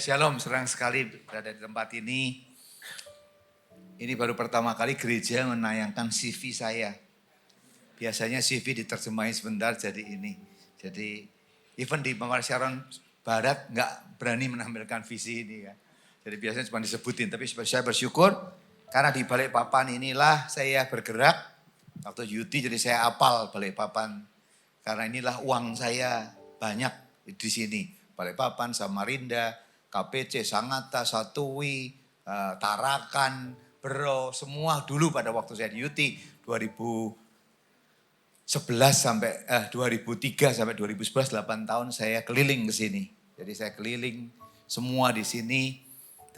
Shalom, senang sekali berada di tempat ini. Ini baru pertama kali gereja menayangkan CV saya. Biasanya CV diterjemahin sebentar jadi ini. Jadi even di Mawar Sharon Barat nggak berani menampilkan visi ini ya. Jadi biasanya cuma disebutin, tapi saya bersyukur karena di Balikpapan inilah saya bergerak. Waktu Yuti jadi saya apal Balikpapan. Karena inilah uang saya banyak di sini. Balikpapan, Samarinda, KPC, Sangatta, Satui, Tarakan, Bero, semua dulu pada waktu saya di Yuti 2003 sampai 2011 8 tahun saya keliling ke sini. Jadi saya keliling semua di sini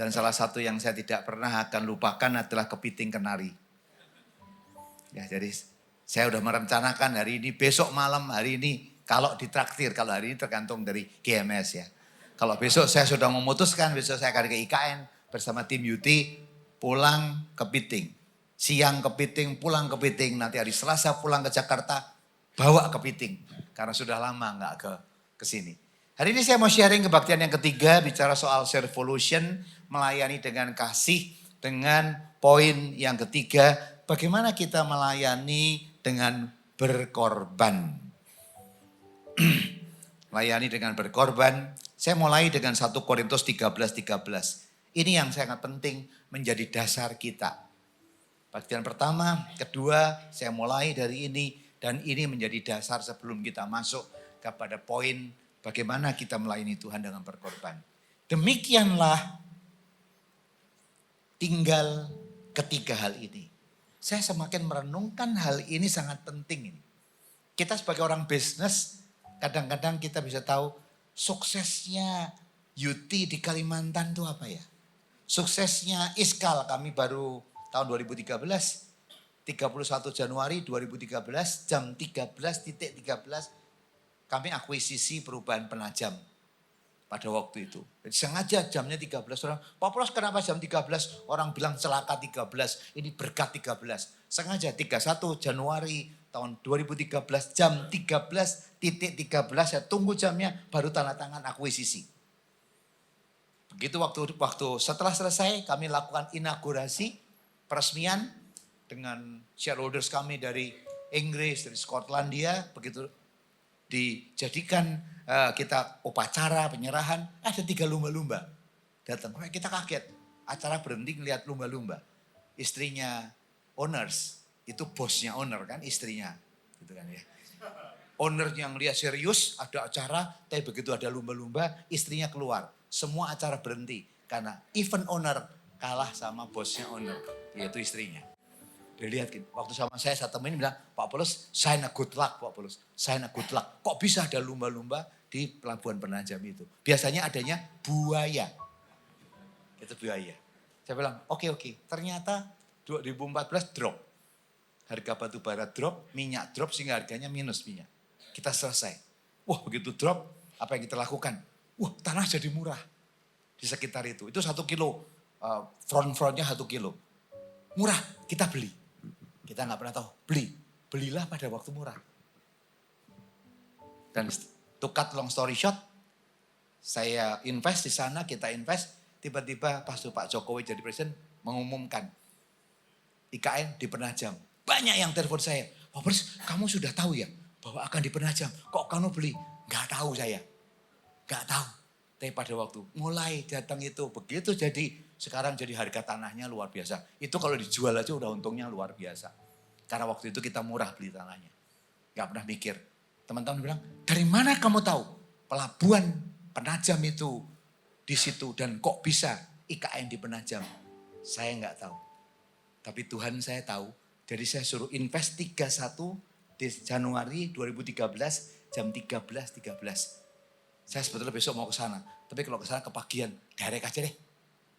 dan salah satu yang saya tidak pernah akan lupakan adalah kepiting kenari. Ya, jadi saya udah merencanakan hari ini, besok malam, hari ini kalau ditraktir, kalau hari ini tergantung dari GMS ya. Kalau besok saya sudah memutuskan, besok saya akan ke IKN bersama tim Yuti, pulang ke Piting. Siang ke Piting, pulang ke Piting, nanti hari Selasa pulang ke Jakarta, bawa ke Piting. Karena sudah lama nggak ke sini. Hari ini saya mau sharing kebaktian yang ketiga, bicara soal servolution, melayani dengan kasih, dengan poin yang ketiga, bagaimana kita melayani dengan berkorban. Melayani dengan berkorban. Saya mulai dengan 1 Korintus 13:13. Ini yang sangat penting menjadi dasar kita. Bagian pertama, kedua, saya mulai dari ini. Dan ini menjadi dasar sebelum kita masuk kepada poin bagaimana kita melayani Tuhan dengan berkorban. Demikianlah tinggal ketiga hal ini. Saya semakin merenungkan hal ini sangat penting ini. Kita sebagai orang bisnis, kadang-kadang kita bisa tahu suksesnya Yuti di Kalimantan itu apa ya? Suksesnya Iskal, kami baru tahun 2013, 31 Januari 2013, jam 13:13, kami akuisisi perubahan penajam pada waktu itu. Jadi sengaja jamnya 13 orang. Pak Pros kenapa jam 13? Orang bilang celaka 13, ini berkat 13. Sengaja 31 Januari tahun 2013 jam 13:13 saya tunggu jamnya baru tanda tangan akuisisi. Begitu waktu setelah selesai kami lakukan inaugurasi peresmian dengan shareholders kami dari Inggris, dari Skotlandia, begitu dijadikan kita upacara penyerahan, ada 3 lumba-lumba datang. Kita kaget, acara berhenti ngelihat lumba-lumba. Istrinya owners, itu bosnya owner kan istrinya. Gitu kan ya. Ownernya ngelihat serius, ada acara, tapi begitu ada lumba-lumba, istrinya keluar. Semua acara berhenti karena event owner kalah sama bosnya owner, yaitu istrinya. Dia lihat waktu sama saya temuin bilang, Pak Paulus, sign a good luck Pak Paulus, sign a good luck. Kok bisa ada lumba-lumba di pelabuhan penajam itu? Biasanya adanya buaya. Itu buaya. Saya bilang, oke. Ternyata 2014 drop. Harga batu bara drop, minyak drop sehingga harganya minus minyak. Kita selesai. Wah begitu drop, apa yang kita lakukan? Wah tanah jadi murah di sekitar itu. Itu 1 kilo, front-frontnya 1 kilo. Murah, kita beli. Kita nggak pernah tahu, belilah pada waktu murah. Dan to cut long story short, saya invest di sana, kita invest, tiba-tiba pas Pak Jokowi jadi presiden mengumumkan IKN di Penajam. Banyak yang telepon saya, Pak Pers, kamu sudah tahu ya bahwa akan di Penajam, kok kamu beli? Nggak tahu saya, nggak tahu. Tapi pada waktu mulai datang itu, begitu jadi sekarang jadi harga tanahnya luar biasa. Itu kalau dijual aja udah untungnya luar biasa. Karena waktu itu kita murah beli tanahnya. Gak pernah mikir. Teman-teman bilang, dari mana kamu tahu pelabuhan Penajam itu di situ dan kok bisa IKN di Penajam? Saya gak tahu. Tapi Tuhan saya tahu. Jadi saya suruh invest 31 di Januari 2013 jam 13:13. Saya sebetulnya besok mau ke sana. Tapi kalau ke sana kepagian, direct aja deh.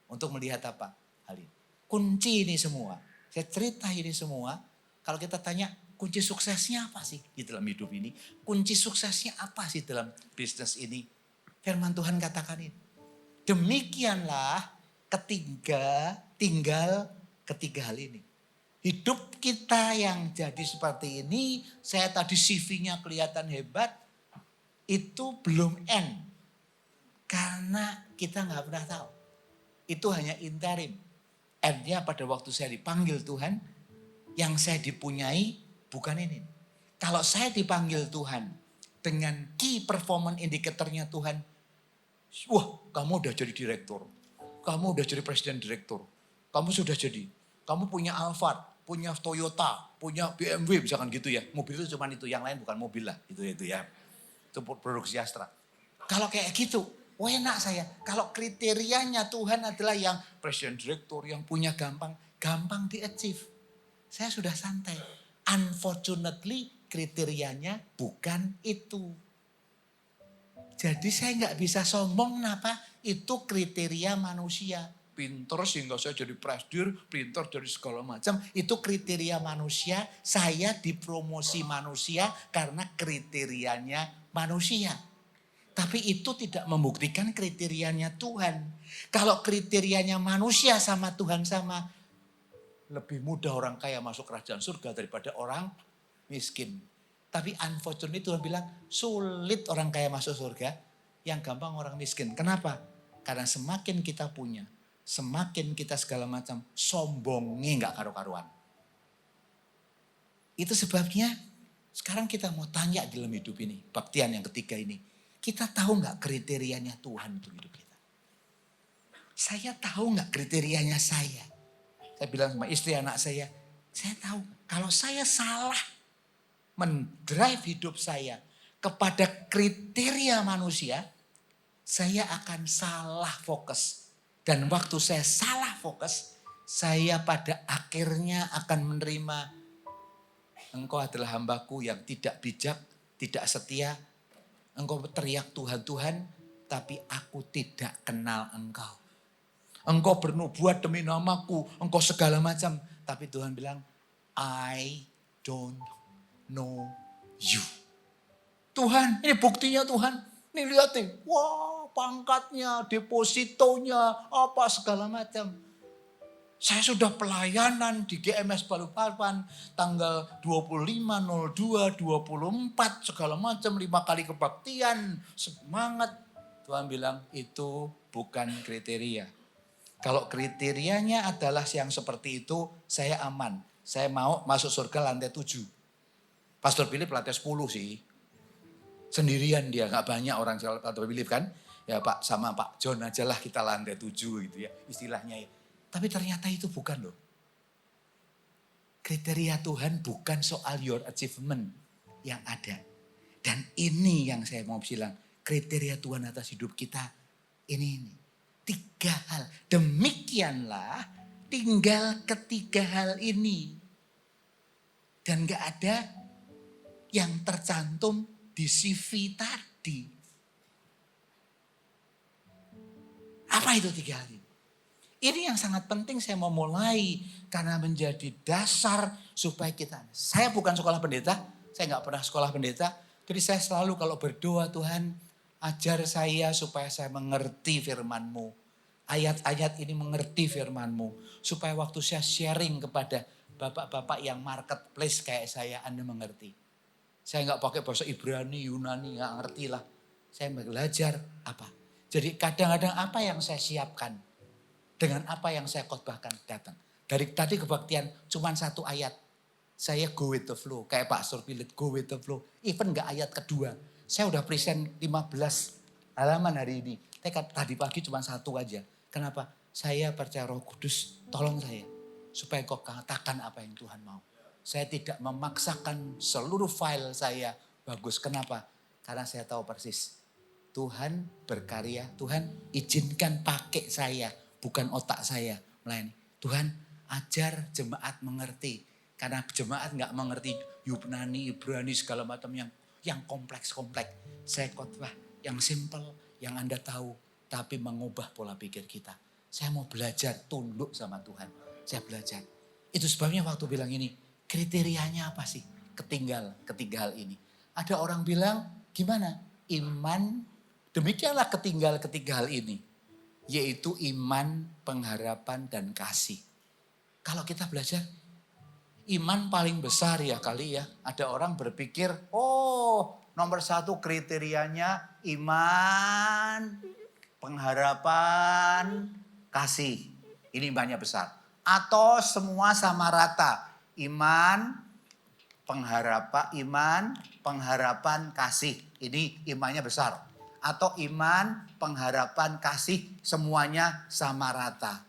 Untuk melihat apa? Hal ini. Kunci ini semua. Saya cerita ini semua. Kalau kita tanya kunci suksesnya apa sih di dalam hidup ini? Kunci suksesnya apa sih dalam bisnis ini? Firman Tuhan katakan ini. Demikianlah tinggal ketiga hal ini. Hidup kita yang jadi seperti ini, saya tadi CV-nya kelihatan hebat, itu belum end. Karena Kita nggak pernah tahu. Itu hanya interim. Artinya pada waktu saya dipanggil Tuhan, yang saya dipunyai bukan ini. Kalau saya dipanggil Tuhan dengan key performance indicatornya Tuhan, wah kamu udah jadi direktur, kamu udah jadi presiden direktur, kamu sudah jadi, kamu punya Alphard, punya Toyota, punya BMW misalkan gitu ya. Mobil itu cuma itu, yang lain bukan mobil lah, itu ya. Itu produksi Astra. Kalau kayak gitu, wah enak saya. Kalau kriterianya Tuhan adalah yang presiden direktur, yang punya gampang di-achieve. Saya sudah santai. Unfortunately kriterianya bukan itu. Jadi saya nggak bisa sombong kenapa? Itu kriteria manusia. Pinter sehingga saya jadi presidir, pinter dari segala macam. Itu kriteria manusia, saya dipromosi manusia karena kriterianya manusia. Tapi itu tidak membuktikan kriterianya Tuhan. Kalau kriterianya manusia sama Tuhan sama, lebih mudah orang kaya masuk kerajaan surga daripada orang miskin. Tapi unfortunately Tuhan bilang sulit orang kaya masuk surga, yang gampang orang miskin. Kenapa? Karena semakin kita punya, semakin kita segala macam, sombongnya nggak karu-karuan. Itu sebabnya sekarang kita mau tanya dalam hidup ini, baktian yang ketiga ini. Kita tahu nggak kriterianya Tuhan untuk hidup kita? Saya tahu nggak kriterianya saya? Saya bilang sama istri anak saya tahu kalau saya salah mendrive hidup saya kepada kriteria manusia, saya akan salah fokus. Dan waktu saya salah fokus, saya pada akhirnya akan menerima, engkau adalah hambaku yang tidak bijak, tidak setia. Engkau teriak Tuhan, Tuhan, tapi aku tidak kenal engkau. Engkau bernubuat demi namaku, engkau segala macam. Tapi Tuhan bilang, I don't know you. Tuhan, ini buktinya Tuhan. Ini lihat nih, wah pangkatnya, depositonya, apa segala macam. Saya sudah pelayanan di GMS Balikpapan tanggal 25/02/24 segala macam 5 kali kebaktian, semangat. Tuhan bilang itu bukan kriteria. Kalau kriterianya adalah yang seperti itu, saya aman. Saya mau masuk surga lantai 7. Pastor Philip lantai 10 sih. Sendirian dia, gak banyak orang Pastor Philip kan. Ya Pak sama Pak John aja lah kita lantai 7 gitu ya istilahnya ya. Tapi ternyata itu bukan loh. Kriteria Tuhan bukan soal your achievement yang ada. Dan ini yang saya mau bilang. Kriteria Tuhan atas hidup kita ini. 3 hal. Demikianlah tinggal ketiga hal ini. Dan gak ada yang tercantum di CV tadi. Apa itu 3 hal ini? Ini yang sangat penting saya mau mulai karena menjadi dasar supaya kita. Saya bukan sekolah pendeta, saya nggak pernah sekolah pendeta. Jadi saya selalu kalau berdoa Tuhan ajar saya supaya saya mengerti firman-Mu. Ayat-ayat ini mengerti firman-Mu. Supaya waktu saya sharing kepada bapak-bapak yang marketplace kayak saya, Anda mengerti. Saya nggak pakai bahasa Ibrani, Yunani, nggak ngerti lah. Saya belajar apa. Jadi kadang-kadang apa yang saya siapkan. Dengan apa yang saya khotbahkan datang. Dari tadi kebaktian cuma 1 ayat. Saya go with the flow. Kayak Pak Pastor Philip go with the flow. Even gak ayat kedua. Saya udah present 15 halaman hari ini. Tadi pagi cuma 1 aja. Kenapa? Saya percaya Roh Kudus tolong saya. Supaya kau katakan apa yang Tuhan mau. Saya tidak memaksakan seluruh file saya bagus. Kenapa? Karena saya tahu persis. Tuhan berkarya. Tuhan izinkan pakai saya. Bukan otak saya melayani. Tuhan ajar jemaat mengerti. Karena jemaat gak mengerti Yunani, Ibrani segala macam yang kompleks-kompleks. Saya khotbah yang simple, yang Anda tahu. Tapi mengubah pola pikir kita. Saya mau belajar tunduk sama Tuhan. Saya belajar. Itu sebabnya waktu bilang ini, kriterianya apa sih? Ketinggal ketiga hal ini. Ada orang bilang, gimana? Iman, demikianlah ketinggal ketiga hal ini. Yaitu iman, pengharapan, dan kasih. Kalau kita belajar, iman paling besar ya kali ya. Ada orang berpikir, oh nomor 1 kriterianya iman. pengharapan, kasih. Ini imannya besar. Atau semua sama rata. Iman, pengharapan, kasih. Ini imannya besar. Atau iman, pengharapan, kasih, semuanya sama rata.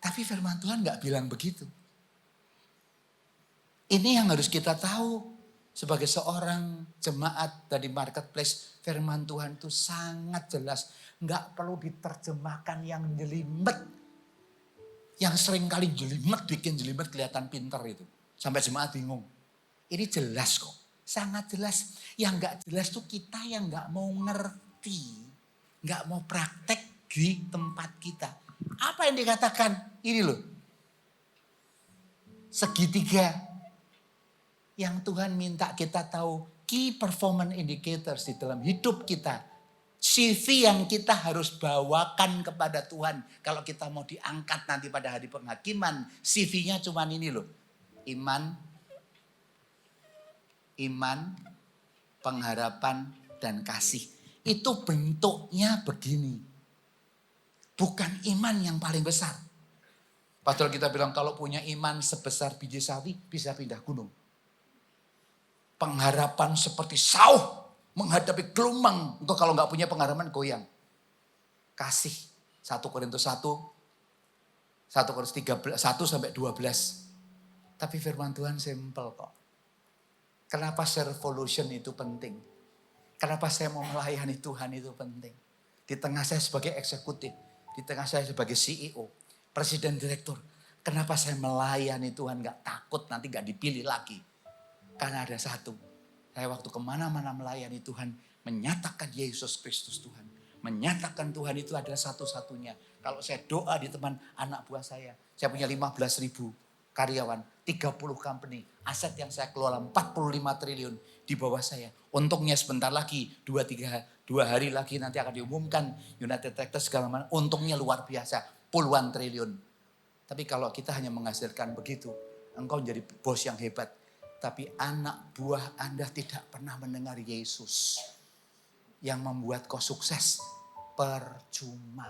Tapi firman Tuhan gak bilang begitu. Ini yang harus kita tahu. Sebagai seorang jemaat dari marketplace, firman Tuhan itu sangat jelas. Gak perlu diterjemahkan yang jelimet. Yang sering kali jelimet, bikin jelimet kelihatan pinter itu. Sampai jemaat bingung. Ini jelas kok, sangat jelas. Yang gak jelas tuh kita yang gak mau ngerti. Gak mau praktek di tempat kita. Apa yang dikatakan? Ini loh. Segitiga. Yang Tuhan minta kita tahu key performance indicators di dalam hidup kita. CV yang kita harus bawakan kepada Tuhan. Kalau kita mau diangkat nanti pada hari penghakiman. CV-nya cuma ini loh. Iman, pengharapan, dan kasih. Itu bentuknya begini. Bukan iman yang paling besar. Padahal kita bilang kalau punya iman sebesar biji sawi bisa pindah gunung. Pengharapan seperti sauh menghadapi gelombang. Untuk kalau nggak punya pengharapan goyang. Kasih 1 Korintus 1 Korintus 1 sampai 12. Tapi firman Tuhan simpel kok. Kenapa revolution itu penting? Kenapa saya mau melayani Tuhan itu penting? Di tengah saya sebagai eksekutif, di tengah saya sebagai CEO, presiden direktur. Kenapa saya melayani Tuhan gak takut nanti gak dipilih lagi? Karena ada satu, saya waktu kemana-mana melayani Tuhan, menyatakan Yesus Kristus Tuhan. Menyatakan Tuhan itu adalah satu-satunya. Kalau saya doa di teman anak buah saya punya 15.000 karyawan, 30 company, aset yang saya kelola 45 triliun di bawah saya. Untungnya sebentar lagi, 2 hari lagi nanti akan diumumkan United Tractors segala macam. Untungnya luar biasa, puluhan triliun. Tapi kalau kita hanya menghasilkan begitu, engkau menjadi bos yang hebat. Tapi anak buah Anda tidak pernah mendengar Yesus. Yang membuat kau sukses, percuma.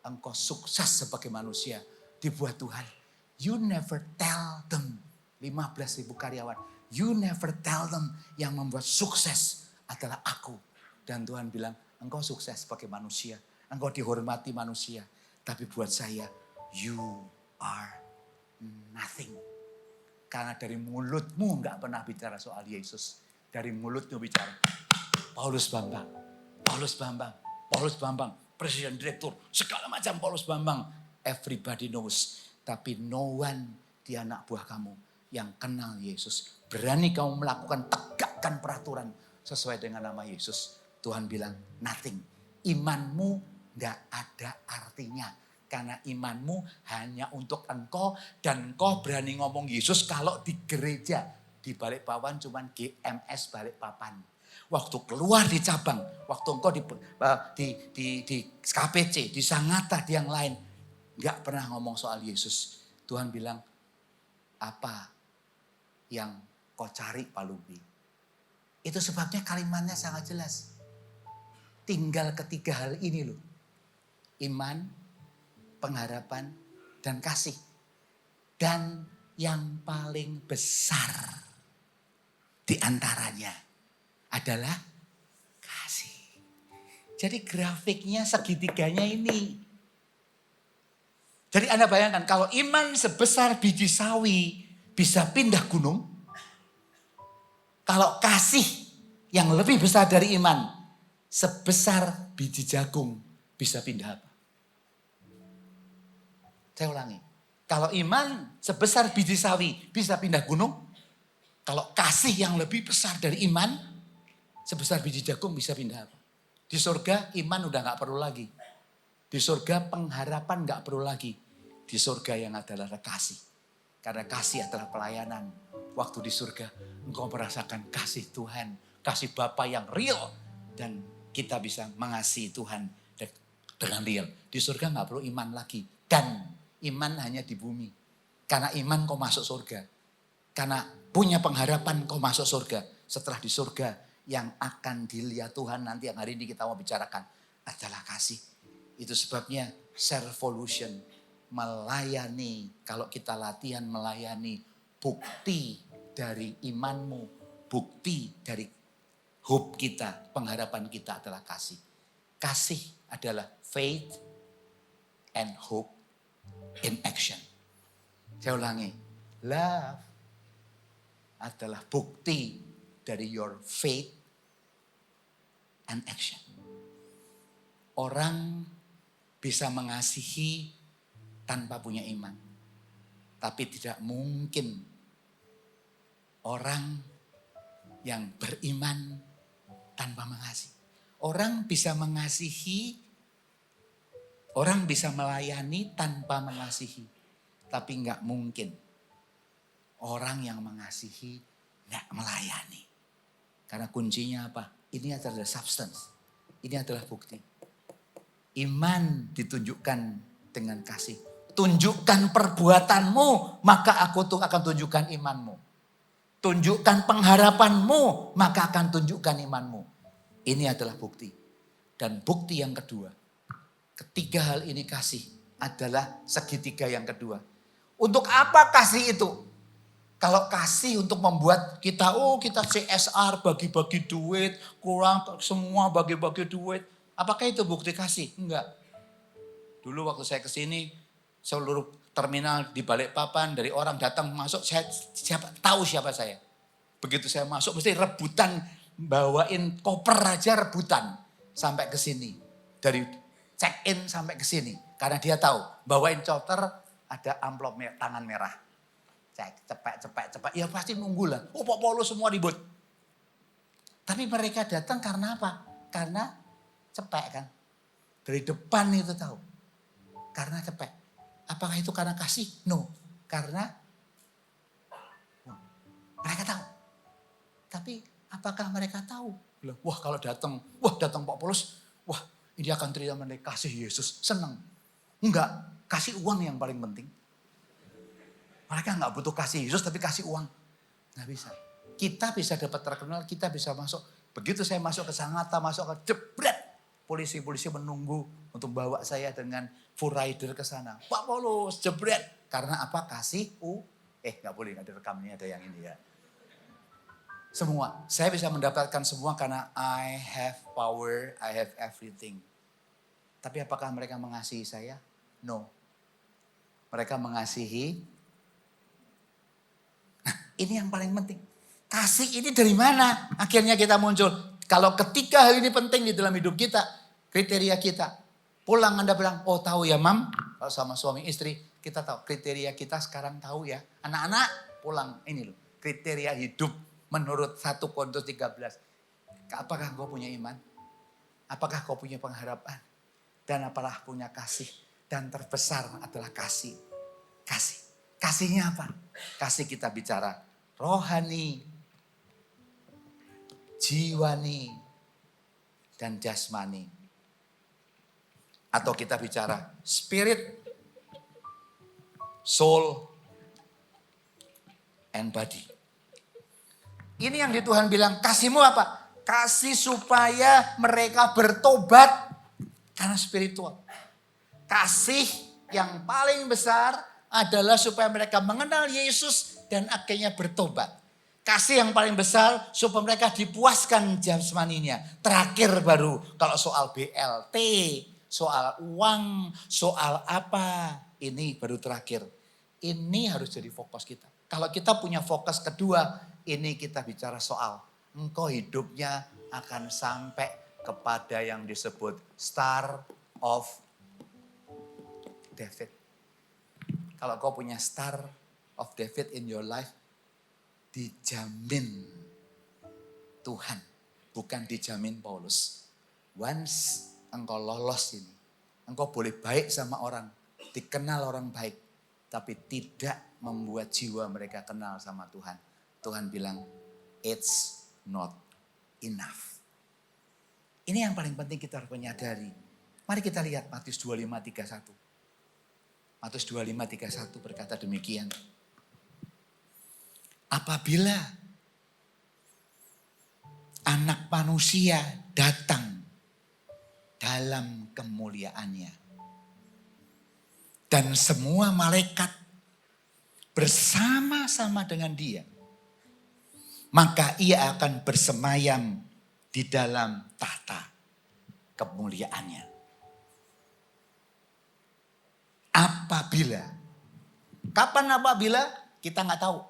Engkau sukses sebagai manusia, dibuat Tuhan. You never tell them, 15.000 karyawan. You never tell them yang membuat sukses adalah aku. Dan Tuhan bilang, engkau sukses sebagai manusia. Engkau dihormati manusia. Tapi buat saya, you are nothing. Karena dari mulutmu gak pernah bicara soal Yesus. Dari mulutmu bicara, Paulus Bambang, presiden direktur, segala macam Paulus Bambang. Everybody knows. Tapi no one di anak buah kamu yang kenal Yesus. Berani kamu melakukan, tegakkan peraturan sesuai dengan nama Yesus. Tuhan bilang nothing. Imanmu gak ada artinya. Karena imanmu hanya untuk engkau. Dan engkau berani ngomong Yesus kalau di gereja. Di Balikpapan cuman GMS Balikpapan. Waktu keluar di cabang. Waktu engkau di KPC, di Sangatta, di yang lain. Gak pernah ngomong soal Yesus. Tuhan bilang, apa yang kau cari Pak Lubi? Itu sebabnya kalimatnya sangat jelas. Tinggal ketiga hal ini loh. Iman, pengharapan, dan kasih. Dan yang paling besar di antaranya adalah kasih. Jadi grafiknya segitiganya ini. Jadi Anda bayangkan kalau iman sebesar biji sawi bisa pindah gunung. Kalau kasih yang lebih besar dari iman sebesar biji jagung bisa pindah apa? Saya ulangi. Kalau iman sebesar biji sawi bisa pindah gunung. Kalau kasih yang lebih besar dari iman sebesar biji jagung bisa pindah apa? Di surga iman udah gak perlu lagi. Di surga pengharapan gak perlu lagi. Di surga yang adalah kasih. Karena kasih adalah pelayanan. Waktu di surga engkau merasakan kasih Tuhan. Kasih Bapa yang real. Dan kita bisa mengasihi Tuhan dengan real. Di surga gak perlu iman lagi. Dan iman hanya di bumi. Karena iman kau masuk surga. Karena punya pengharapan kau masuk surga. Setelah di surga yang akan dilihat Tuhan nanti yang hari ini kita mau bicarakan adalah kasih. Itu sebabnya servolution, melayani. Kalau kita latihan melayani, bukti dari imanmu, bukti dari hope kita, pengharapan kita adalah kasih. Kasih adalah faith and hope in action. Saya ulangi, love adalah bukti dari your faith and action. Orang bisa mengasihi tanpa punya iman. Tapi tidak mungkin orang yang beriman tanpa mengasihi. Orang bisa mengasihi, orang bisa melayani tanpa mengasihi. Tapi enggak mungkin orang yang mengasihi enggak melayani. Karena kuncinya apa? Ini adalah substance. Ini adalah bukti. Iman ditunjukkan dengan kasih. Tunjukkan perbuatanmu, maka aku tuh akan tunjukkan imanmu. Tunjukkan pengharapanmu, maka akan tunjukkan imanmu. Ini adalah bukti. Dan bukti yang kedua, ketiga hal ini kasih adalah segitiga yang kedua. Untuk apa kasih itu? Kalau kasih untuk membuat kita, kita CSR, bagi-bagi duit, kurang semua bagi-bagi duit. Apakah itu bukti kasih? Enggak. Dulu waktu saya kesini, seluruh terminal di Balikpapan, dari orang datang masuk, saya tahu siapa saya. Begitu saya masuk, mesti rebutan, bawain koper aja rebutan. Sampai ke sini. Dari check in sampai ke sini. Karena dia tahu, bawain coter, ada amplop tangan merah. Cek, cepet. Ya pasti nunggu lah. Pak Polo semua ribut. Tapi mereka datang karena apa? Karena cepet kan. Dari depan itu tahu. Karena cepet. Apakah itu karena kasih? No. Karena mereka tahu. Tapi apakah mereka tahu? Wah kalau datang Pak Paulus. Wah ini akan terima mereka kasih Yesus. Senang. Enggak. Kasih uang yang paling penting. Mereka nggak butuh kasih Yesus tapi kasih uang. Nggak bisa. Kita bisa dapat terkenal, kita bisa masuk. Begitu saya masuk ke Sangatta, masuk ke jebret. Polisi-polisi menunggu untuk bawa saya dengan full rider ke sana. Pak Paulus jebret. Karena apa? Kasih nggak boleh, nggak direkamnya, ada yang ini ya. Semua. Saya bisa mendapatkan semua karena I have power, I have everything. Tapi apakah mereka mengasihi saya? No. Mereka mengasihi. Ini yang paling penting. Kasih ini dari mana? Akhirnya kita muncul. Kalau ketiga hal ini penting di dalam hidup kita. Kriteria kita. Pulang Anda bilang, tahu ya mam. Kalau sama suami istri, kita tahu. Kriteria kita sekarang tahu ya. Anak-anak pulang. Ini loh. Kriteria hidup menurut 1 Korintus 13. Apakah kau punya iman? Apakah kau punya pengharapan? Dan apalah punya kasih. Dan terbesar adalah kasih. Kasih. Kasihnya apa? Kasih kita bicara rohani, jiwani, dan jasmani. Atau kita bicara spirit, soul, and body. Ini yang di Tuhan bilang, kasihmu apa? Kasih supaya mereka bertobat karena spiritual. Kasih yang paling besar adalah supaya mereka mengenal Yesus dan akhirnya bertobat. Kasih yang paling besar supaya mereka dipuaskan jasmaninya. Terakhir baru kalau soal BLT, soal uang, soal apa. Ini baru terakhir. Ini harus jadi fokus kita. Kalau kita punya fokus kedua, ini kita bicara soal engkau hidupnya akan sampai kepada yang disebut Star of David. Kalau kau punya Star of David in your life, dijamin Tuhan, bukan dijamin Paulus. Once engkau lolos ini, engkau boleh baik sama orang, dikenal orang baik, tapi tidak membuat jiwa mereka kenal sama Tuhan. Tuhan bilang, it's not enough. Ini yang paling penting kita harus menyadari. Mari kita lihat Matius 25:31. Matius 25:31 berkata demikian. Apabila Anak manusia datang dalam kemuliaannya. Dan semua malaikat bersama-sama dengan dia. Maka ia akan bersemayam di dalam tahta kemuliaannya. Apabila, kapan apabila? Kita nggak tahu.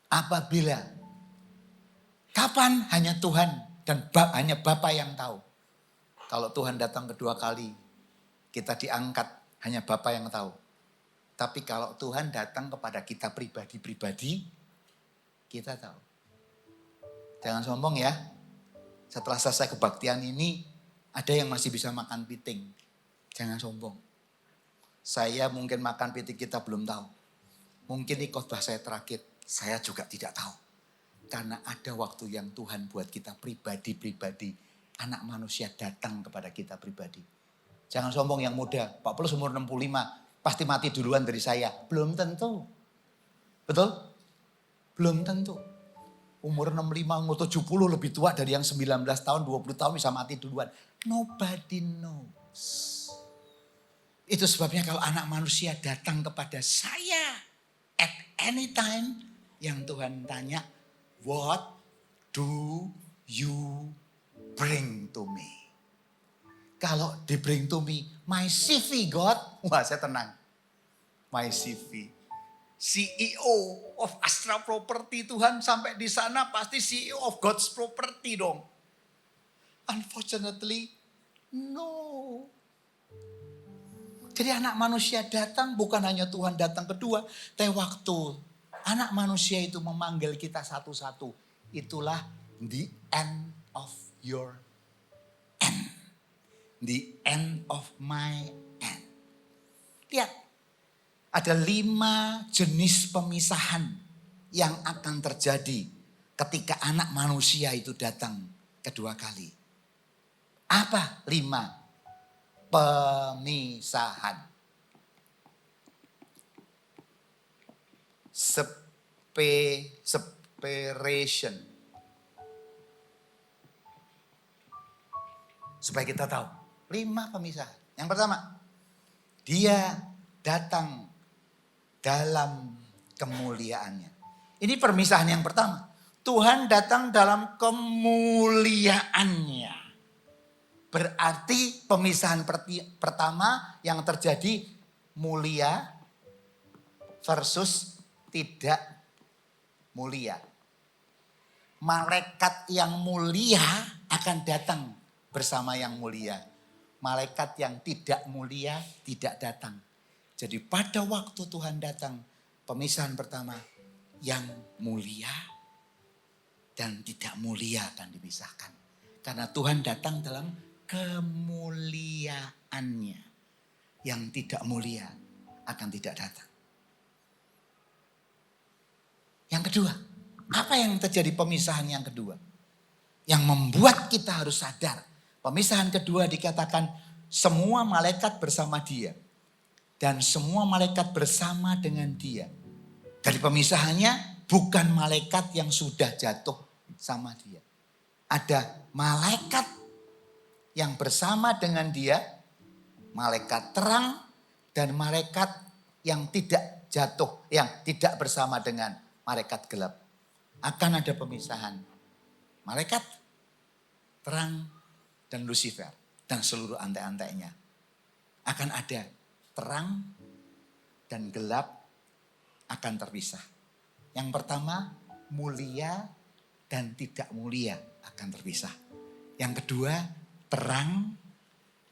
Apabila, kapan hanya Tuhan dan hanya Bapa yang tahu. Kalau Tuhan datang kedua kali, kita diangkat, hanya Bapa yang tahu. Tapi kalau Tuhan datang kepada kita pribadi-pribadi, kita tahu. Jangan sombong ya. Setelah selesai kebaktian ini, ada yang masih bisa makan piting. Jangan sombong. Saya mungkin makan piting kita belum tahu. Mungkin ini khotbah saya terakhir, saya juga tidak tahu. Karena ada waktu yang Tuhan buat kita pribadi-pribadi. Anak manusia datang kepada kita pribadi. Jangan sombong yang muda, Pak Paulus umur 65, pasti mati duluan dari saya. Belum tentu. Betul? Belum tentu. Umur 65, umur 70 lebih tua dari yang 19 tahun, 20 tahun bisa mati duluan. Nobody knows. Itu sebabnya kalau anak manusia datang kepada saya at any time, yang Tuhan tanya, what do you bring to me? Kalau di bring to me, my CV God, wah saya tenang. My CV. CEO of Astra Property, Tuhan sampai di sana pasti CEO of God's Property dong. Unfortunately, no. Jadi anak manusia datang bukan hanya Tuhan datang kedua, tapi waktu anak manusia itu memanggil kita satu-satu, itulah the end of your end. The end of my end. Lihat, ada 5 jenis pemisahan yang akan terjadi ketika anak manusia itu datang kedua kali. Apa 5 pemisahan? Separation. Supaya kita tahu. 5 pemisahan. Yang pertama, dia datang dalam kemuliaannya. Ini permisahan yang pertama. Tuhan datang dalam kemuliaannya. Berarti pemisahan pertama yang terjadi mulia versus tidak mulia. Malaikat yang mulia akan datang bersama yang mulia. Malaikat yang tidak mulia tidak datang. Jadi pada waktu Tuhan datang, pemisahan pertama, yang mulia dan tidak mulia akan dipisahkan. Karena Tuhan datang dalam kemuliaannya. Yang tidak mulia akan tidak datang. Yang kedua, apa yang terjadi pemisahan yang kedua? Yang membuat kita harus sadar. Pemisahan kedua dikatakan semua malaikat bersama dia. Dan semua malaikat bersama dengan dia. Dari pemisahannya bukan malaikat yang sudah jatuh sama dia. Ada malaikat yang bersama dengan dia. Malaikat terang dan malaikat yang tidak jatuh. Yang tidak bersama dengan malaikat gelap. Akan ada pemisahan. Malaikat terang dan Lucifer. Dan seluruh antek-anteknya. Akan ada terang dan gelap akan terpisah. Yang pertama, mulia dan tidak mulia akan terpisah. Yang kedua, terang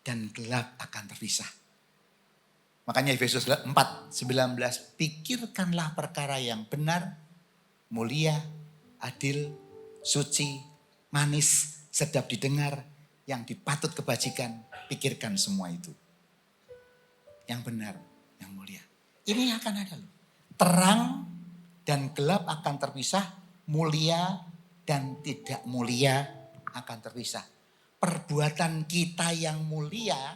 dan gelap akan terpisah. Makanya Efesus 4:19, pikirkanlah perkara yang benar, mulia, adil, suci, manis, sedap didengar, yang dipatut kebajikan, pikirkan semua itu. Yang benar, yang mulia. Ini akan ada loh. Terang dan gelap akan terpisah, mulia dan tidak mulia akan terpisah. Perbuatan kita yang mulia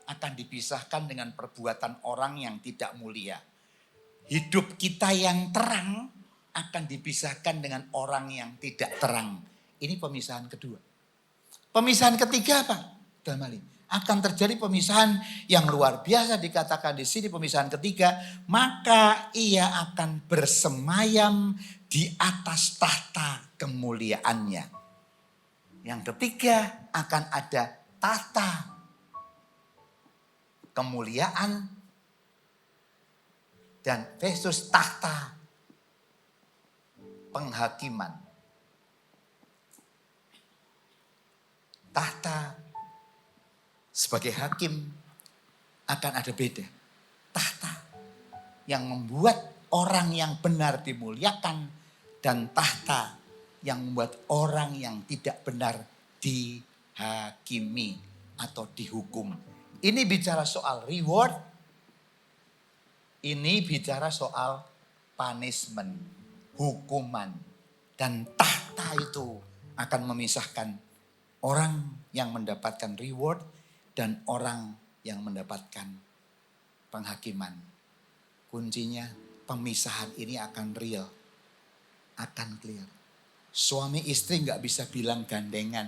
akan dipisahkan dengan perbuatan orang yang tidak mulia. Hidup kita yang terang akan dipisahkan dengan orang yang tidak terang. Ini pemisahan kedua. Pemisahan ketiga apa? Dalam hal ini akan terjadi pemisahan yang luar biasa dikatakan di sini pemisahan ketiga. Maka ia akan bersemayam di atas tahta kemuliaannya. Yang ketiga akan ada tahta kemuliaan dan versus tahta penghakiman. Tahta sebagai hakim akan ada beda. Tahta yang membuat orang yang benar dimuliakan dan tahta yang membuat orang yang tidak benar dihakimi atau dihukum. Ini bicara soal reward, ini bicara soal punishment, hukuman. Dan tahta itu akan memisahkan orang yang mendapatkan reward dan orang yang mendapatkan penghakiman. Kuncinya pemisahan ini akan real, akan clear. Suami istri gak bisa bilang gandengan.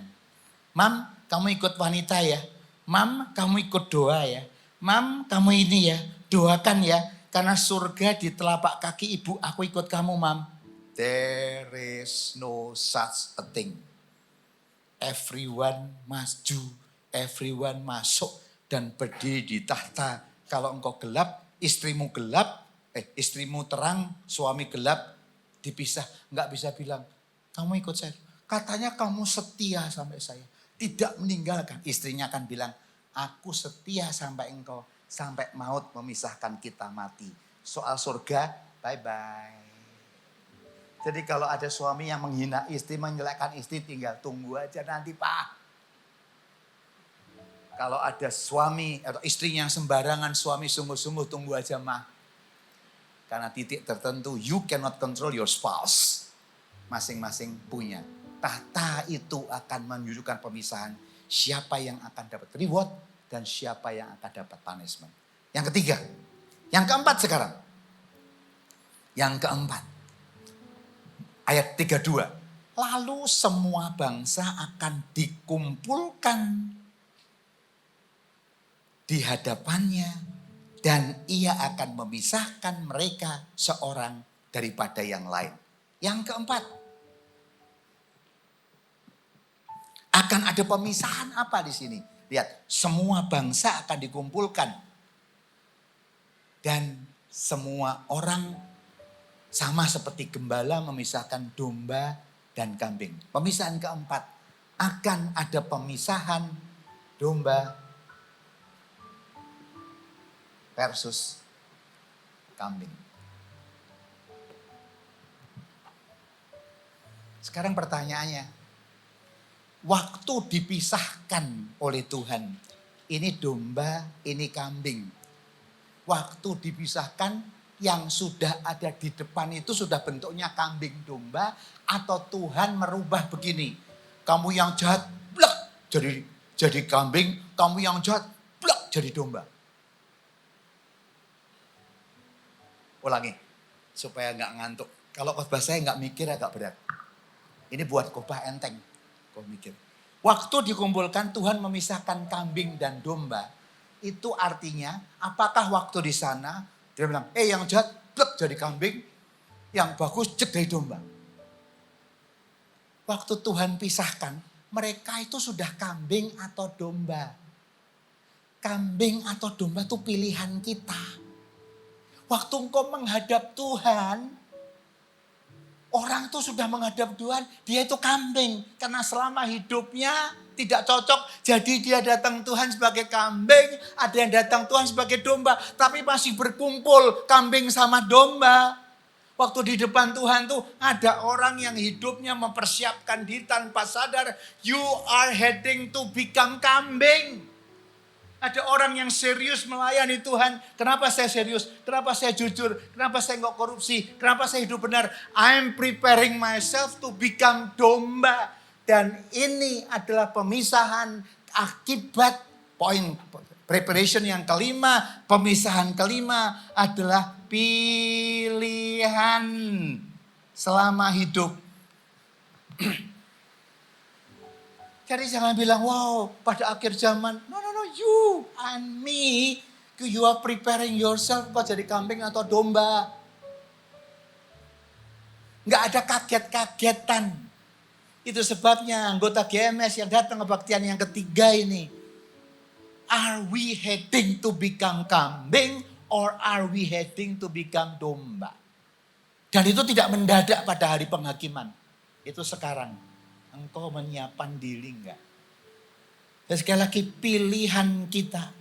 Mam, kamu ikut wanita ya. Mam, kamu ikut doa ya. Mam, kamu ini ya, doakan ya. Karena surga di telapak kaki ibu, aku ikut kamu mam. There is no such a thing. Everyone maju, everyone masuk dan berdiri di tahta. Kalau engkau gelap, istrimu gelap, istrimu terang, suami gelap, dipisah. Enggak bisa bilang, kamu ikut saya. Katanya kamu setia sampai saya. Tidak meninggalkan. Istrinya akan bilang, aku setia sampai engkau. Sampai maut memisahkan kita mati. Soal surga, bye-bye. Jadi kalau ada suami yang menghina istri, menjelekkan istri, tinggal tunggu aja nanti pak. Kalau ada suami atau istri yang sembarangan, suami sungguh-sungguh tunggu aja mah. Karena titik tertentu, you cannot control your spouse. Masing-masing punya. Tahta itu akan menunjukkan pemisahan siapa yang akan dapat reward dan siapa yang akan dapat punishment. Yang ketiga, yang keempat sekarang. Yang keempat. Ayat 32. Lalu semua bangsa akan dikumpulkan di hadapannya dan ia akan memisahkan mereka seorang daripada yang lain. Yang keempat, akan ada pemisahan apa di sini? Lihat, semua bangsa akan dikumpulkan. Dan semua orang sama seperti gembala memisahkan domba dan kambing. Pemisahan keempat, akan ada pemisahan domba versus kambing. Sekarang pertanyaannya, waktu dipisahkan oleh Tuhan, ini domba, ini kambing. Waktu dipisahkan, yang sudah ada di depan itu sudah bentuknya kambing domba, atau Tuhan merubah begini, kamu yang jahat, blak, jadi kambing, kamu yang jahat, blak, jadi domba. Ulangi, supaya nggak ngantuk. Kalau khotbah saya nggak mikir agak berat. Ini buat khotbah enteng. Kau mikir. Waktu dikumpulkan Tuhan memisahkan kambing dan domba. Itu artinya apakah waktu di sana dia bilang, yang jahat blek jadi kambing. Yang bagus cek dari domba. Waktu Tuhan pisahkan, mereka itu sudah kambing atau domba. Kambing atau domba itu pilihan kita. Waktu engkau menghadap Tuhan, orang itu sudah menghadap Tuhan, dia itu kambing. Karena selama hidupnya tidak cocok, jadi dia datang Tuhan sebagai kambing, ada yang datang Tuhan sebagai domba. Tapi masih berkumpul kambing sama domba. Waktu di depan Tuhan tuh ada orang yang hidupnya mempersiapkan diri tanpa sadar, you are heading to become kambing. Ada orang yang serius melayani Tuhan. Kenapa saya serius? Kenapa saya jujur? Kenapa saya nggak korupsi? Kenapa saya hidup benar? I'm preparing myself to become domba. Dan ini adalah pemisahan akibat poin preparation yang kelima. Pemisahan kelima adalah pilihan. selama hidup. Jadi jangan bilang, wow pada akhir zaman. No, no, no, you and me. You are preparing yourself buat jadi kambing atau domba. Nggak ada kaget-kagetan. Itu sebabnya anggota GMS yang datang kebaktian yang ketiga ini. Are we heading to become kambing or are we heading to become domba? Dan itu tidak mendadak pada hari penghakiman. Itu sekarang. Engkau menyiapkan diri enggak? Dan sekali lagi pilihan kita.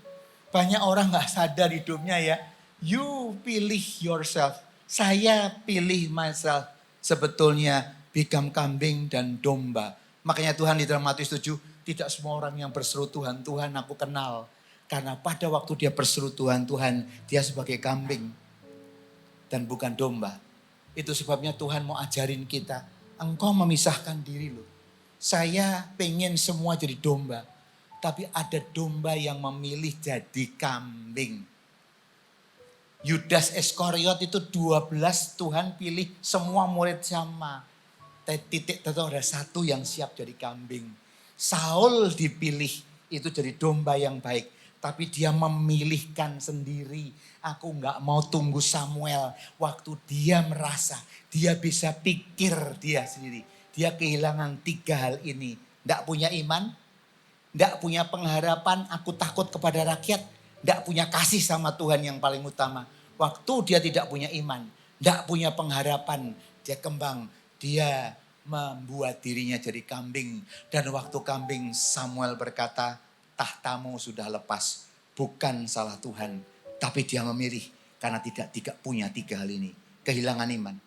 Banyak orang enggak sadar hidupnya ya. You pilih yourself. Saya pilih myself. Sebetulnya become kambing dan domba. Makanya Tuhan di dalam Matius 7. Tidak semua orang yang berseru Tuhan, Tuhan aku kenal. Karena pada waktu dia berseru Tuhan, dia sebagai kambing. Dan bukan domba. Itu sebabnya Tuhan mau ajarin kita. Engkau memisahkan diri loh. Saya pengen semua jadi domba. Tapi ada domba yang memilih jadi kambing. Yudas Iskariot itu 12 Tuhan pilih semua murid sama. Titik tetap ada satu yang siap jadi kambing. Saul dipilih itu jadi domba yang baik. Tapi dia memilihkan sendiri. Aku gak mau tunggu Samuel. Waktu dia merasa dia bisa pikir dia sendiri. Dia kehilangan 3 hal ini. Gak punya iman. Gak punya pengharapan. Aku takut kepada rakyat. Gak punya kasih sama Tuhan yang paling utama. Waktu dia tidak punya iman. Gak punya pengharapan. Dia kembang. Dia membuat dirinya jadi kambing. Dan waktu kambing Samuel berkata, tahtamu sudah lepas. Bukan salah Tuhan. Tapi dia memilih. Karena tidak punya 3 hal ini. Kehilangan iman.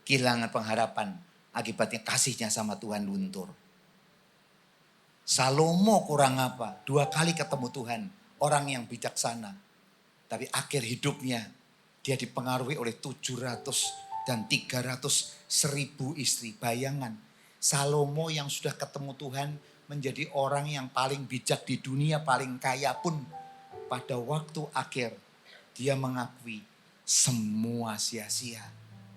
Kehilangan pengharapan. Akibatnya kasihnya sama Tuhan luntur. Salomo kurang apa? 2 kali ketemu Tuhan. Orang yang bijaksana. Tapi akhir hidupnya dia dipengaruhi oleh 700 dan 300.000 istri. Bayangan. Salomo yang sudah ketemu Tuhan menjadi orang yang paling bijak di dunia, paling kaya pun pada waktu akhir dia mengakui semua sia-sia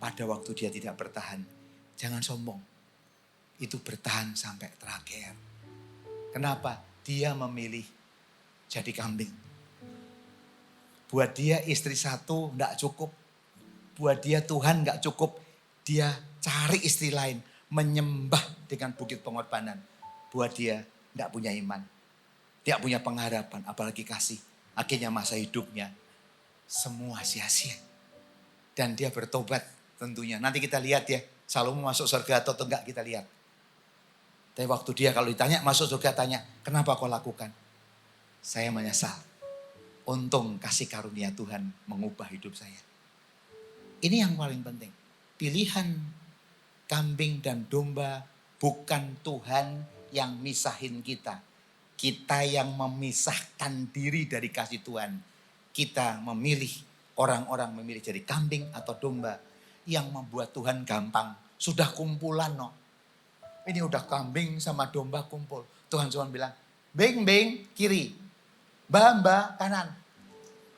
pada waktu dia tidak bertahan. Jangan sombong. Itu bertahan sampai terakhir. Kenapa? Dia memilih jadi kambing. Buat dia istri 1 enggak cukup. Buat dia Tuhan enggak cukup. Dia cari istri lain. Menyembah dengan bukit pengorbanan. Buat dia enggak punya iman. Tidak punya pengharapan. Apalagi kasih. Akhirnya masa hidupnya semua sia-sia. Dan dia bertobat tentunya. Nanti kita lihat ya. Salomo masuk surga atau enggak kita lihat. Tapi waktu dia kalau ditanya masuk surga tanya. Kenapa kau lakukan? Saya menyesal. Untung kasih karunia Tuhan mengubah hidup saya. Ini yang paling penting. Pilihan kambing dan domba bukan Tuhan yang misahin kita. Kita yang memisahkan diri dari kasih Tuhan. Kita memilih, orang-orang memilih jadi kambing atau domba. Yang membuat Tuhan gampang. Sudah kumpulan no. Ini udah kambing sama domba kumpul. Tuhan cuma bilang, beng kiri. Mbak kanan.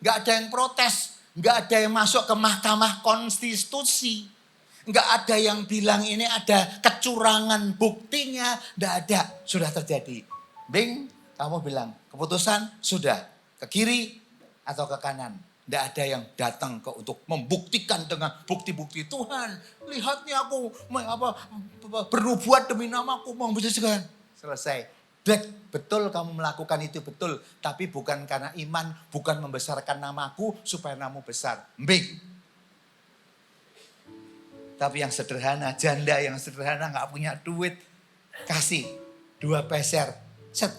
Gak ada yang protes. Gak ada yang masuk ke mahkamah konstitusi. Gak ada yang bilang ini ada kecurangan buktinya. Gak ada. Sudah terjadi. Beng, kamu bilang keputusan sudah. Ke kiri atau ke kanan. Tidak ada yang datang untuk membuktikan dengan bukti-bukti Tuhan. Lihat nih aku bernubuat demi namaku. Membuktikan. Selesai. Betul kamu melakukan itu betul. Tapi bukan karena iman. Bukan membesarkan namaku supaya namamu besar. Mbing. Tapi yang sederhana. Janda yang sederhana gak punya duit. Kasih 2 peser. Set.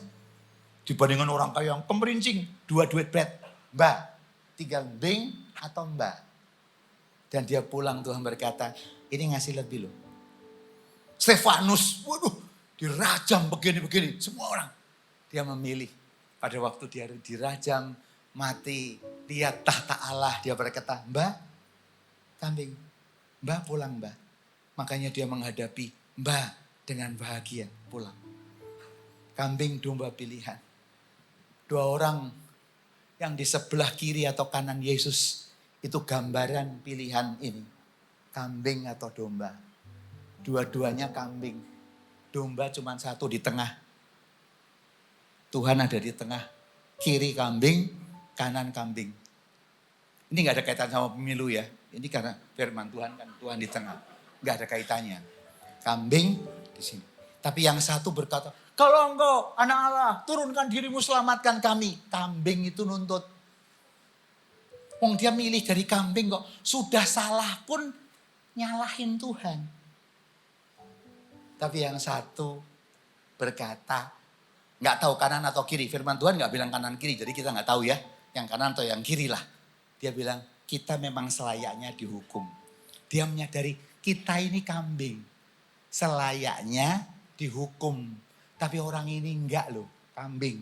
Dibandingkan orang kaya yang kemerincing. 2 duit bread. Mbak. Tinggal bing atau mbak. Dan dia pulang Tuhan berkata, ini ngasih lebih loh. Stefanus, waduh dirajam begini-begini. Semua orang. Dia memilih. Pada waktu dia dirajam, mati. Lihat tahta Allah. Dia berkata, mbak kambing. Mbak pulang mbak. Makanya dia menghadapi mbak dengan bahagia pulang. Kambing domba pilihan. 2 orang yang di sebelah kiri atau kanan Yesus itu gambaran pilihan ini. Kambing atau domba? Dua-duanya kambing. Domba cuma satu di tengah. Tuhan ada di tengah. Kiri kambing, kanan kambing. Ini gak ada kaitan sama pemilu ya. Ini karena firman Tuhan kan, Tuhan di tengah. Gak ada kaitannya. Kambing di sini. Tapi yang satu berkata, kalau engkau anak Allah, turunkan dirimu, selamatkan kami. Kambing itu nuntut. Wong dia milih dari kambing kok. Sudah salah pun nyalahin Tuhan. Tapi yang satu berkata, nggak tahu kanan atau kiri. Firman Tuhan nggak bilang kanan kiri, jadi kita nggak tahu ya. Yang kanan atau yang kiri lah. Dia bilang, kita memang selayaknya dihukum. Dia menyadari, kita ini kambing. Selayaknya dihukum. Tapi orang ini enggak loh, kambing.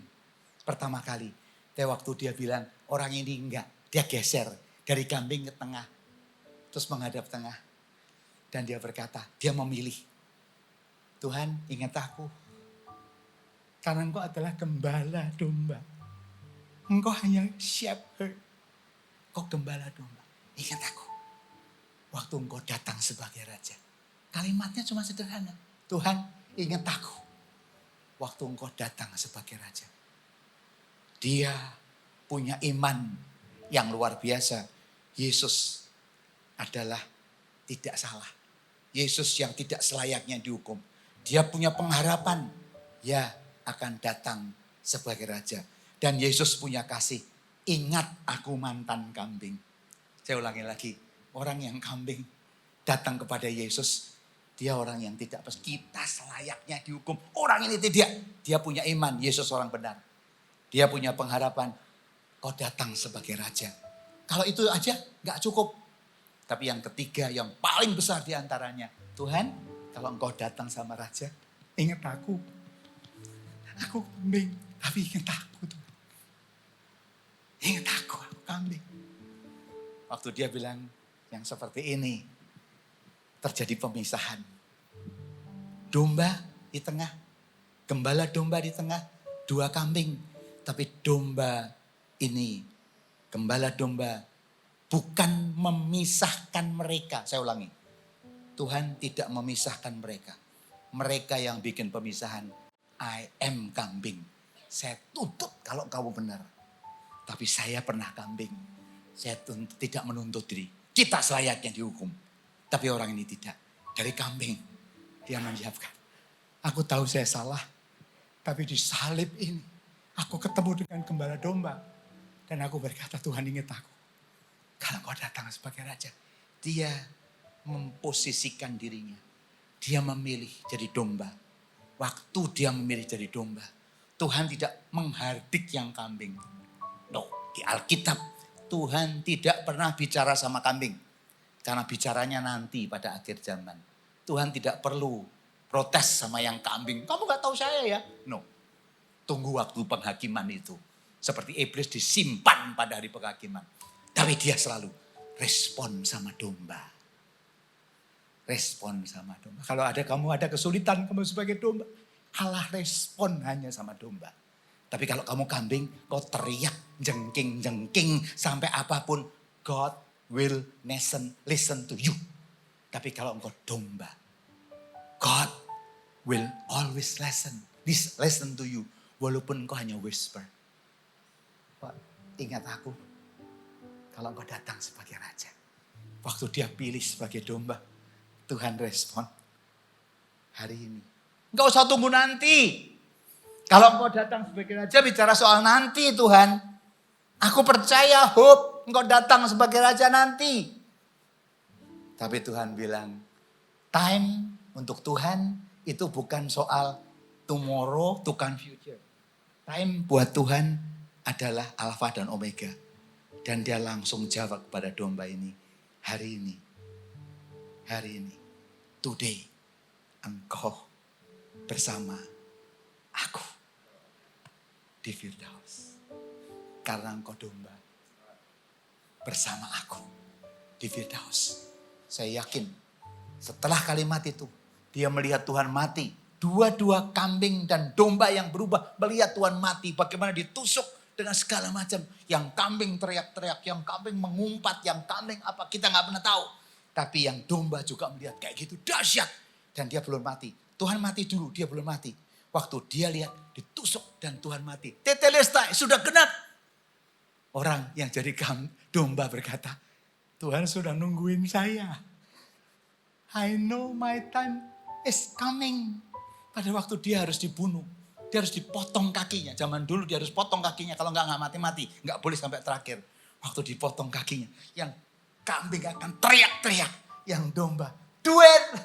Pertama kali. Tapi waktu dia bilang, orang ini enggak. Dia geser dari kambing ke tengah. Terus menghadap tengah. Dan dia berkata, dia memilih. Tuhan, ingat aku. Karena engkau adalah gembala domba. Engkau hanya shepherd. Engkau gembala domba. Ingat aku. Waktu engkau datang sebagai raja. Kalimatnya cuma sederhana. Tuhan, ingat aku. Waktu engkau datang sebagai raja. Dia punya iman yang luar biasa. Yesus adalah tidak salah. Yesus yang tidak selayaknya dihukum. Dia punya pengharapan. Ya akan datang sebagai raja. Dan Yesus punya kasih. Ingat aku mantan kambing. Saya ulangi lagi. Orang yang kambing datang kepada Yesus. Dia orang yang tidak pas. Kita selayaknya dihukum. Orang ini tidak. Dia punya iman. Yesus orang benar. Dia punya pengharapan. Kau datang sebagai raja. Kalau itu aja gak cukup. Tapi yang ketiga yang paling besar diantaranya. Tuhan, kalau engkau datang sama raja, ingat aku. Aku kambing, tapi ingat aku tuh. Ingat aku kambing. Waktu dia bilang yang seperti ini, terjadi pemisahan. Domba di tengah, gembala domba di tengah, dua kambing. Tapi domba ini, gembala domba bukan memisahkan mereka. Saya ulangi, Tuhan tidak memisahkan mereka. Mereka yang bikin pemisahan. I am kambing. Saya tuntut kalau kamu benar. Tapi saya pernah kambing. Saya tidak menuntut diri. Kita selayaknya dihukum. Tapi orang ini tidak. Dari kambing dia menjawabkan. Aku tahu saya salah. Tapi di salib ini aku ketemu dengan gembala domba. Dan aku berkata, Tuhan ingat aku. Kalau kau datang sebagai raja. Dia memposisikan dirinya. Dia memilih jadi domba. Waktu dia memilih jadi domba. Tuhan tidak menghardik yang kambing. No, di Alkitab Tuhan tidak pernah bicara sama kambing. Karena bicaranya nanti pada akhir zaman. Tuhan tidak perlu protes sama yang kambing. Kamu gak tahu saya ya? No. Tunggu waktu penghakiman itu. Seperti iblis disimpan pada hari penghakiman. Tapi dia selalu respon sama domba. Respon sama domba. Kalau kamu ada kesulitan kamu sebagai domba. Allah respon hanya sama domba. Tapi kalau kamu kambing, kau teriak jengking-jengking sampai apapun. God will listen to you. Tapi kalau engkau domba, God will always listen to you. Walaupun engkau hanya whisper. Pak, ingat aku. Kalau engkau datang sebagai raja. Waktu dia pilih sebagai domba. Tuhan respon hari ini. Enggak usah tunggu nanti. Kalau engkau datang sebagai raja bicara soal nanti Tuhan. Aku percaya hope engkau datang sebagai raja nanti. Tapi Tuhan bilang time untuk Tuhan itu bukan soal tomorrow, bukan future. Time buat Tuhan adalah alfa dan omega. Dan dia langsung jawab kepada domba ini. Hari ini. Hari ini, today, engkau bersama aku di Firdaus. Karena engkau domba bersama aku di Firdaus. Saya yakin setelah kalimat itu, dia melihat Tuhan mati. Dua-dua kambing dan domba yang berubah melihat Tuhan mati. Bagaimana ditusuk dengan segala macam. Yang kambing teriak-teriak, yang kambing mengumpat, yang kambing apa kita gak pernah tahu. Tapi yang domba juga melihat kayak gitu dahsyat. Dan dia belum mati. Tuhan mati dulu, dia belum mati. Waktu dia lihat ditusuk dan Tuhan mati. Tetelestai, sudah genap. Orang yang jadi domba berkata, Tuhan sudah nungguin saya. I know my time is coming. Pada waktu dia harus dibunuh. Dia harus dipotong kakinya. Zaman dulu dia harus potong kakinya. Kalau nggak mati-mati. Nggak boleh sampai terakhir. Waktu dipotong kakinya. Yang kambing akan teriak-teriak. Yang domba, do it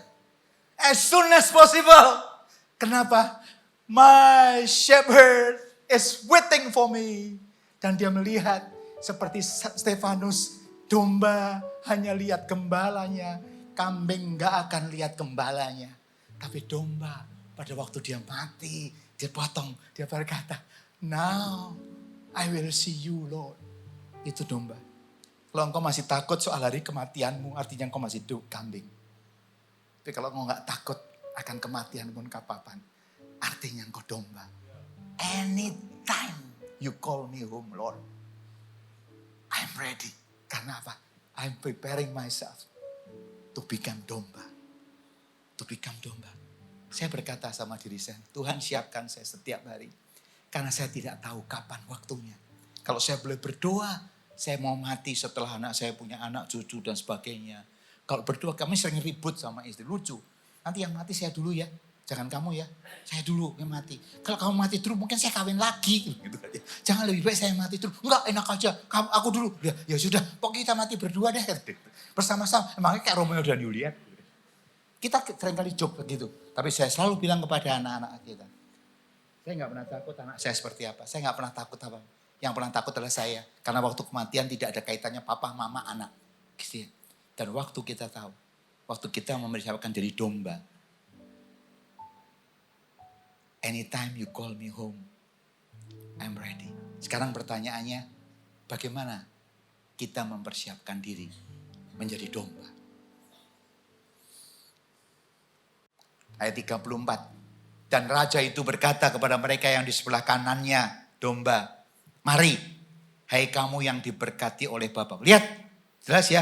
as soon as possible. Kenapa? My shepherd is waiting for me. Dan dia melihat seperti Stefanus. Domba hanya lihat gembalanya. Kambing gak akan lihat gembalanya. Tapi domba pada waktu dia mati, dia potong, dia berkata, now I will see you Lord. Itu domba. Kalau engkau masih takut soal hari kematianmu, artinya engkau masih kambing. Tapi kalau engkau gak takut akan kematian pun kapan, artinya engkau domba. Anytime you call me home Lord, I'm ready. Karena apa? I'm preparing myself to become domba. To become domba. Saya berkata sama diri saya, Tuhan siapkan saya setiap hari. Karena saya tidak tahu kapan waktunya. Kalau saya boleh berdoa, saya mau mati setelah anak saya punya anak, cucu dan sebagainya. Kalau berdoa, kami sering ribut sama istri, lucu. Nanti yang mati saya dulu ya, jangan kamu ya. Saya dulu yang mati. Kalau kamu mati dulu mungkin saya kawin lagi. Gitu aja. Jangan lebih baik saya mati dulu. Enggak, enak aja. Aku dulu. Ya sudah, pokoknya kita mati berdua deh. Bersama-sama. Emangnya kayak Romeo dan Juliet. Kita seringkali joke begitu. Tapi saya selalu bilang kepada anak-anak kita. Saya nggak pernah takut anak saya seperti apa. Saya nggak pernah takut apa. Yang pernah takut adalah saya. Karena waktu kematian tidak ada kaitannya papa, mama, anak. Gitu ya. Dan waktu kita tahu. Waktu kita mempersiapkan jadi domba. Anytime you call me home, I'm ready. Sekarang pertanyaannya, bagaimana kita mempersiapkan diri menjadi domba? Ayat 34. Dan raja itu berkata kepada mereka yang di sebelah kanannya, domba, mari, hai kamu yang diberkati oleh Bapa. Lihat, jelas ya,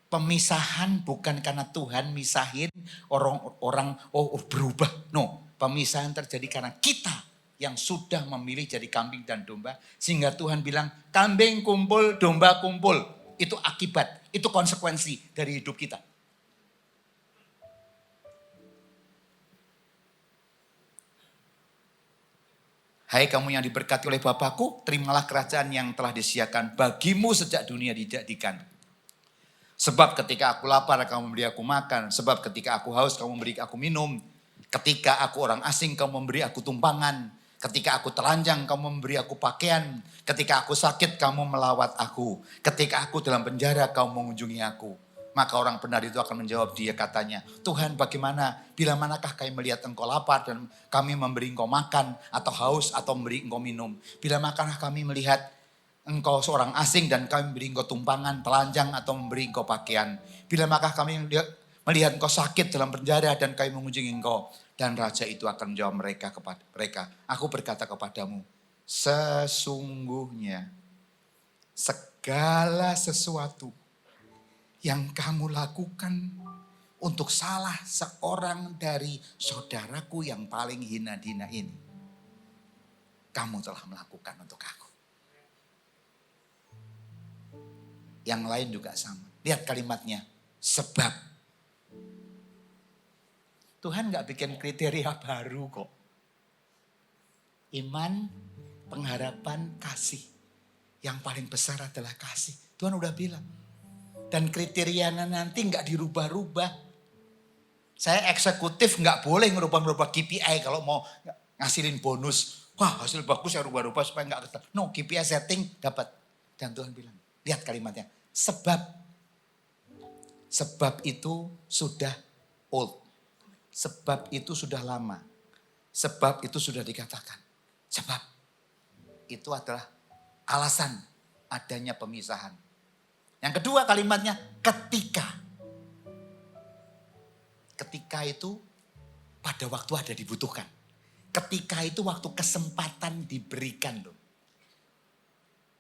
pemisahan bukan karena Tuhan misahin orang berubah. No, pemisahan terjadi karena kita yang sudah memilih jadi kambing dan domba. Sehingga Tuhan bilang, kambing kumpul, domba kumpul. Itu akibat, itu konsekuensi dari hidup kita. Hai kamu yang diberkati oleh Bapakku, terimalah kerajaan yang telah disediakan bagimu sejak dunia dijadikan. Sebab ketika aku lapar, kamu memberi aku makan. Sebab ketika aku haus, kamu memberi aku minum. Ketika aku orang asing, kamu memberi aku tumpangan. Ketika aku telanjang, kamu memberi aku pakaian. Ketika aku sakit, kamu melawat aku. Ketika aku dalam penjara, kamu mengunjungi aku. Maka orang benar itu akan menjawab dia katanya, Tuhan bagaimana, bila manakah kami melihat engkau lapar dan kami memberi engkau makan atau haus atau memberi engkau minum. Bila manakah kami melihat engkau seorang asing dan kami memberi engkau tumpangan, telanjang atau memberi engkau pakaian. Bila manakah kami melihat engkau sakit dalam penjara dan kami mengunjungi engkau. Dan raja itu akan menjawab kepada mereka, aku berkata kepadamu, sesungguhnya segala sesuatu yang kamu lakukan untuk salah seorang dari saudaraku yang paling hina-hina ini, kamu telah melakukan untuk aku. Yang lain juga sama. Lihat kalimatnya, sebab. Tuhan gak bikin kriteria baru kok. Iman, pengharapan, kasih. Yang paling besar adalah kasih. Tuhan udah bilang. Dan kriterianya nanti gak dirubah-rubah. Saya eksekutif gak boleh ngerubah-rubah KPI kalau mau ngasilin bonus. Wah hasil bagus saya rubah-rubah supaya gak ketat. No, KPI setting dapat. Dan Tuhan bilang, lihat kalimatnya. Sebab itu sudah old. Sebab itu sudah lama. Sebab itu sudah dikatakan. Sebab itu adalah alasan adanya pemisahan. Yang kedua kalimatnya ketika. Ketika itu pada waktu ada dibutuhkan. Ketika itu waktu kesempatan diberikan loh.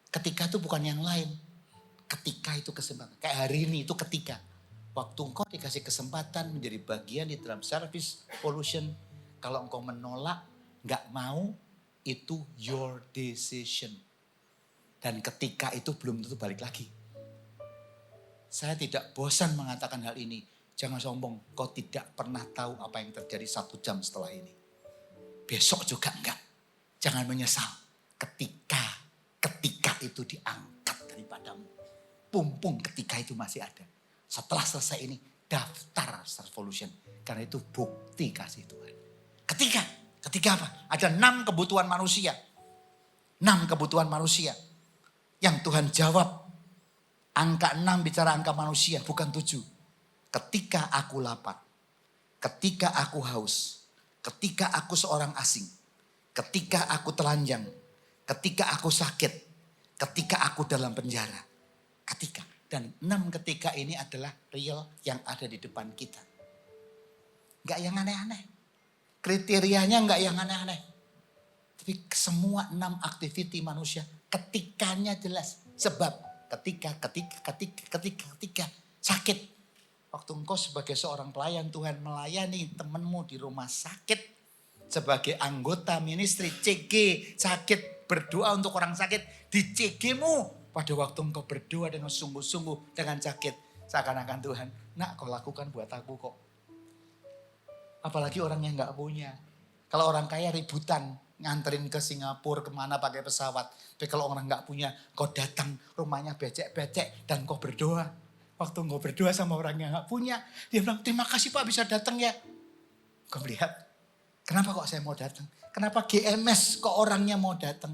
Ketika itu bukan yang lain. Ketika itu kesempatan. Kayak hari ini itu ketika. Waktu engkau dikasih kesempatan menjadi bagian di dalam service pollution, kalau engkau menolak, nggak mau, itu your decision. Dan ketika itu belum tentu balik lagi. Saya tidak bosan mengatakan hal ini. Jangan sombong, kau tidak pernah tahu apa yang terjadi 1 jam setelah ini. Besok juga enggak. Jangan menyesal ketika itu diangkat daripadamu. Pumpung ketika itu masih ada. Setelah selesai ini, daftar revolution. Karena itu bukti kasih Tuhan. Ketika apa? Ada 6 kebutuhan manusia. 6 kebutuhan manusia. Yang Tuhan jawab. Angka 6 bicara angka manusia, bukan 7. Ketika aku lapar. Ketika aku haus. Ketika aku seorang asing. Ketika aku telanjang. Ketika aku sakit. Ketika aku dalam penjara. Ketika. Dan 6 ketika ini adalah real yang ada di depan kita. Gak yang aneh-aneh. Kriterianya gak yang aneh-aneh. Tapi semua 6 aktiviti manusia ketikanya jelas. Sebab ketika sakit. Waktu engkau sebagai seorang pelayan Tuhan melayani temanmu di rumah sakit. Sebagai anggota ministry CG sakit. Berdoa untuk orang sakit di CG-mu. Pada waktu engkau berdoa dengan sungguh-sungguh dengan sakit. Seakan-akan Tuhan, nak kau lakukan buat aku kok. Apalagi orang yang gak punya. Kalau orang kaya ributan. Nganterin ke Singapura kemana pakai pesawat. Tapi kalau orang gak punya, kau datang rumahnya becek-becek dan kau berdoa. Waktu kau berdoa sama orang yang gak punya. Dia bilang, terima kasih Pak bisa datang ya. Kau melihat, kenapa kok saya mau datang? Kenapa GMS kok orangnya mau datang?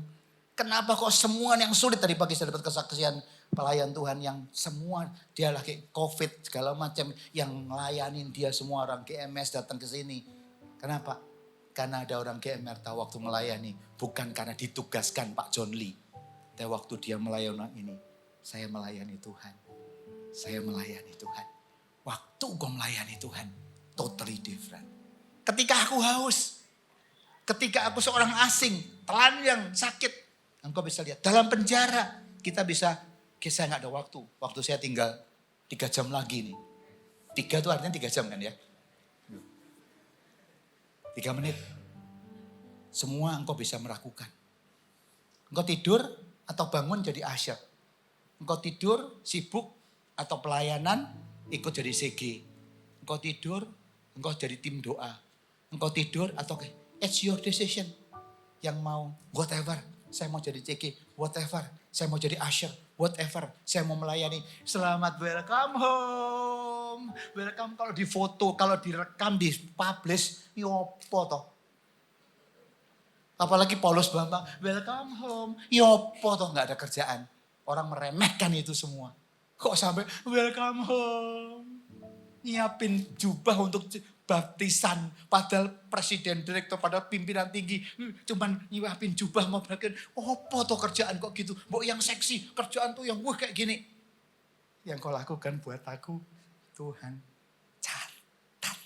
Kenapa kok semua yang sulit tadi pagi saya dapat kesaksian pelayan Tuhan yang semua dia lagi COVID segala macam yang ngelayanin dia semua orang GMS datang ke sini. Kenapa? Karena ada orang GMR tahu waktu melayani bukan karena ditugaskan Pak John Lee. Tapi waktu dia melayani ini, saya melayani Tuhan. Saya melayani Tuhan. Waktu kau melayani Tuhan, totally different. Ketika aku haus, ketika aku seorang asing, telanjang, sakit. Engkau bisa lihat, dalam penjara kita bisa, saya gak ada waktu. Waktu saya tinggal 3 jam lagi nih. 3 itu artinya 3 jam kan ya. 3 menit. Semua engkau bisa melakukan. Engkau tidur atau bangun jadi asyik. Engkau tidur sibuk atau pelayanan ikut jadi CG. Engkau tidur, engkau jadi tim doa. Engkau tidur atau it's your decision. Yang mau whatever. Saya mau jadi CG, whatever. Saya mau jadi usher, whatever. Saya mau melayani. Selamat welcome home. Welcome kalau di foto, kalau direkam, dipublish. Yopo toh. Apalagi Paulus Bambang, welcome home. Yopo toh gak ada kerjaan. Orang meremehkan itu semua. Kok sampai welcome home. Nyiapin jubah untuk baptisan. Padahal presiden, direktur, padahal pimpinan tinggi. Cuman nyiapin jubah mau bagian. Apa tuh kerjaan kok gitu. Mbok yang seksi, kerjaan tuh yang kayak gini. Yang kau lakukan buat aku, Tuhan catat.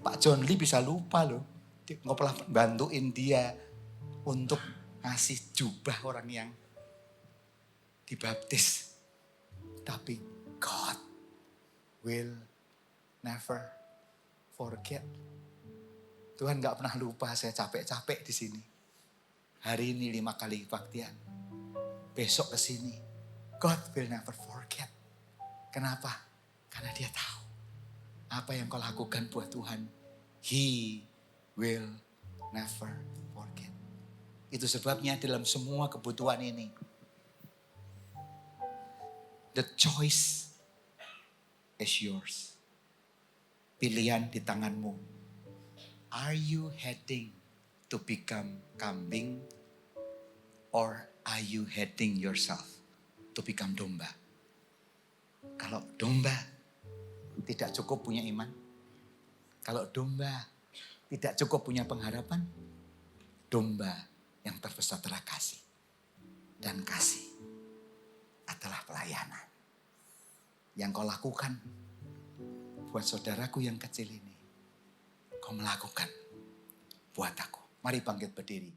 Pak John Lee bisa lupa loh. Engkau pernah bantuin dia untuk ngasih jubah orang yang dibaptis. Tapi God will never forget. Tuhan gak pernah lupa saya capek-capek di sini. Hari ini 5 kali kebaktian. Besok ke sini. God will never forget. Kenapa? Karena dia tahu. Apa yang kau lakukan buat Tuhan. He will never forget. Itu sebabnya dalam semua kebutuhan ini. The choice is yours. Pilihan di tanganmu. Are you heading to become kambing? Or are you heading yourself to become domba? Kalau domba tidak cukup punya iman. Kalau domba tidak cukup punya pengharapan. Domba yang terbesar adalah kasih. Dan kasih adalah pelayanan. Yang kau lakukan buat saudaraku yang kecil ini. Kau melakukan buat aku. Mari bangkit berdiri.